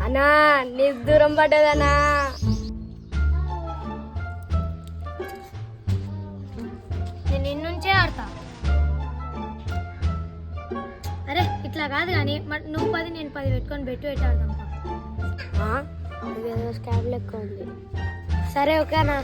అన్నా నీకు దూరం పడ్డదన్నా. నేను నిన్నుంచే ఆడతా. అరే ఇట్లా కాదు కానీ నువ్వు 10 నేను 10 పెట్టుకొని పెట్టాడదాం. ఇదేదో స్కాబ్ లెక్క ఉంది. సరే ఓకేనా.